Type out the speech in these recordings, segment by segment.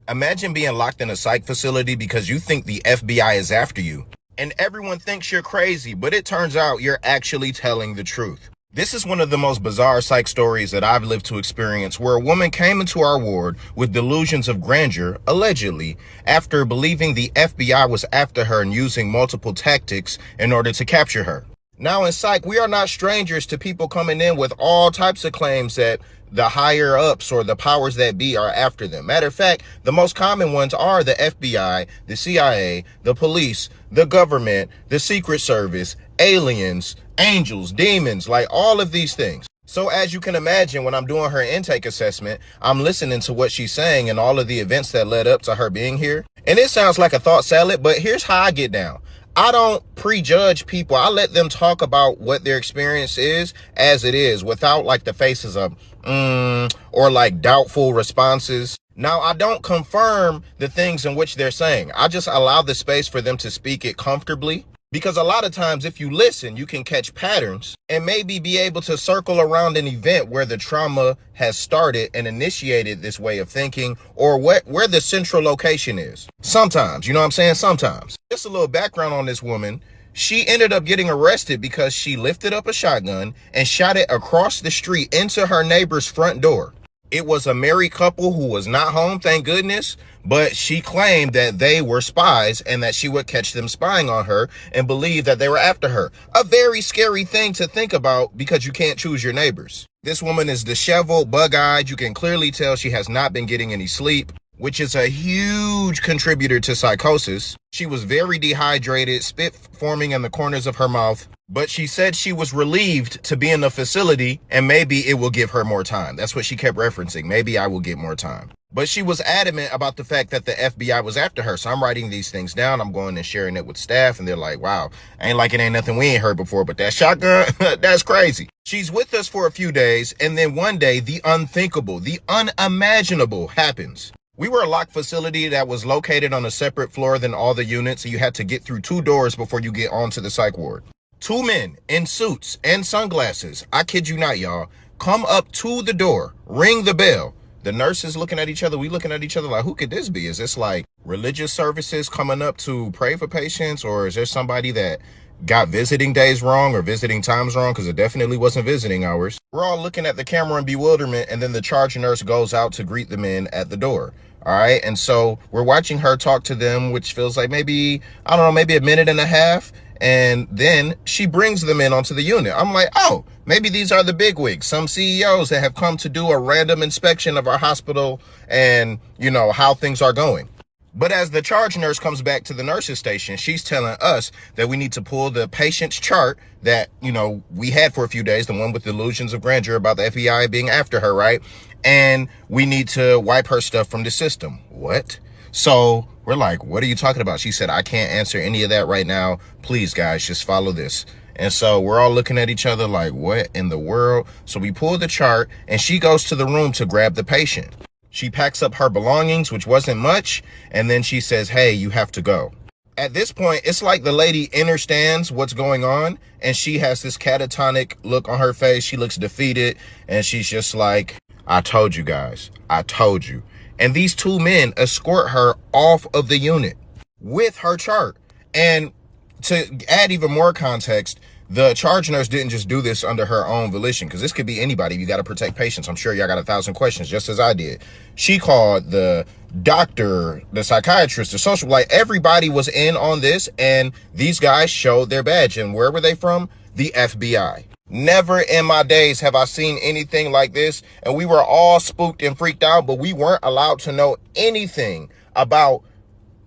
Imagine being locked in a psych facility because you think the FBI is after you. And everyone thinks you're crazy, but it turns out you're actually telling the truth. This is one of the most bizarre psych stories that I've lived to experience, where a woman came into our ward with delusions of grandeur, allegedly, after believing the FBI was after her and using multiple tactics in order to capture her. Now in psych, we are not strangers to people coming in with all types of claims that the higher ups or the powers that be are after them. Matter of fact, the most common ones are the FBI, the CIA, the police, the government, the Secret Service, aliens, angels, demons, like all of these things. So as you can imagine, when I'm doing her intake assessment, I'm listening to what she's saying and all of the events that led up to her being here. And it sounds like a thought salad, but here's how I get down. I don't prejudge people. I let them talk about what their experience is as it is, without like the faces of or like doubtful responses. Now, I don't confirm the things in which they're saying. I just allow the space for them to speak it comfortably. Because a lot of times, if you listen, you can catch patterns and maybe be able to circle around an event where the trauma has started and initiated this way of thinking, or where the central location is. Sometimes, you know what I'm saying? Sometimes. Just a little background on this woman. She ended up getting arrested because she lifted up a shotgun and shot it across the street into her neighbor's front door. It was a married couple who was not home, thank goodness, but she claimed that they were spies and that she would catch them spying on her and believe that they were after her. A very scary thing to think about because you can't choose your neighbors. This woman is disheveled, bug-eyed. You can clearly tell she has not been getting any sleep, which is a huge contributor to psychosis. She was very dehydrated, spit forming in the corners of her mouth, but she said she was relieved to be in the facility and maybe it will give her more time. That's what she kept referencing. Maybe I will get more time. But she was adamant about the fact that the FBI was after her. So I'm writing these things down. I'm going and sharing it with staff. And they're like, wow, ain't like it ain't nothing we ain't heard before. But that shotgun, that's crazy. She's with us for a few days. And then one day, the unthinkable, the unimaginable happens. We were a locked facility that was located on a separate floor than all the units. So you had to get through 2 doors before you get onto the psych ward. 2 men in suits and sunglasses, I kid you not, y'all, come up to the door, ring the bell. The nurses looking at each other, we looking at each other like, who could this be? Is this like religious services coming up to pray for patients? Or is there somebody that got visiting days wrong or visiting times wrong? Because it definitely wasn't visiting hours. We're all looking at the camera in bewilderment, and then the charge nurse goes out to greet the men at the door. All right. And so we're watching her talk to them, which feels like maybe, I don't know, maybe a minute and a half. And then she brings them in onto the unit. I'm like, oh, maybe these are the bigwigs, some CEOs that have come to do a random inspection of our hospital and, you know, how things are going. But as the charge nurse comes back to the nurses station, she's telling us that we need to pull the patient's chart that, you know, we had for a few days, the one with delusions of grandeur about the FBI being after her, right? And we need to wipe her stuff from the system. What? So we're like, what are you talking about? She said, I can't answer any of that right now. Please, guys, just follow this. And so we're all looking at each other like, what in the world? So we pull the chart and she goes to the room to grab the patient. She packs up her belongings, which wasn't much. And then she says, hey, you have to go. At this point, it's like the lady understands what's going on. And she has this catatonic look on her face. She looks defeated. And she's just like, I told you guys, I told you. And these 2 men escort her off of the unit with her chart. And to add even more context, the charge nurse didn't just do this under her own volition, because this could be anybody. You got to protect patients. I'm sure y'all got 1,000 questions, just as I did. She called the doctor, the psychiatrist, the social, like everybody was in on this. And these guys showed their badge. And where were they from? The FBI. Never in my days have I seen anything like this. And we were all spooked and freaked out, but we weren't allowed to know anything about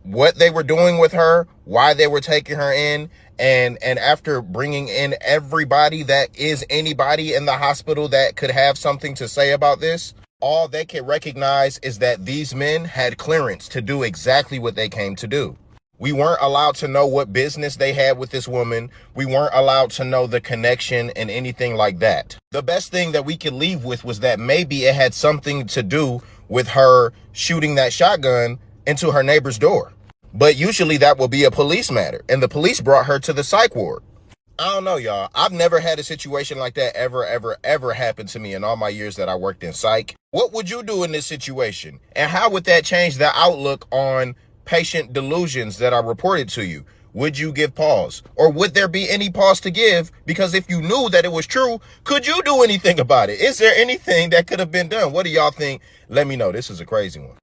what they were doing with her, why they were taking her in. And after bringing in everybody that is anybody in the hospital that could have something to say about this, all they could recognize is that these men had clearance to do exactly what they came to do. We weren't allowed to know what business they had with this woman. We weren't allowed to know the connection and anything like that. The best thing that we could leave with was that maybe it had something to do with her shooting that shotgun into her neighbor's door. But usually that will be a police matter. And the police brought her to the psych ward. I don't know, y'all. I've never had a situation like that ever happen to me in all my years that I worked in psych. What would you do in this situation? And how would that change the outlook on patient delusions that are reported to you? Would you give pause? Or would there be any pause to give? Because if you knew that it was true, could you do anything about it? Is there anything that could have been done? What do y'all think? Let me know. This is a crazy one.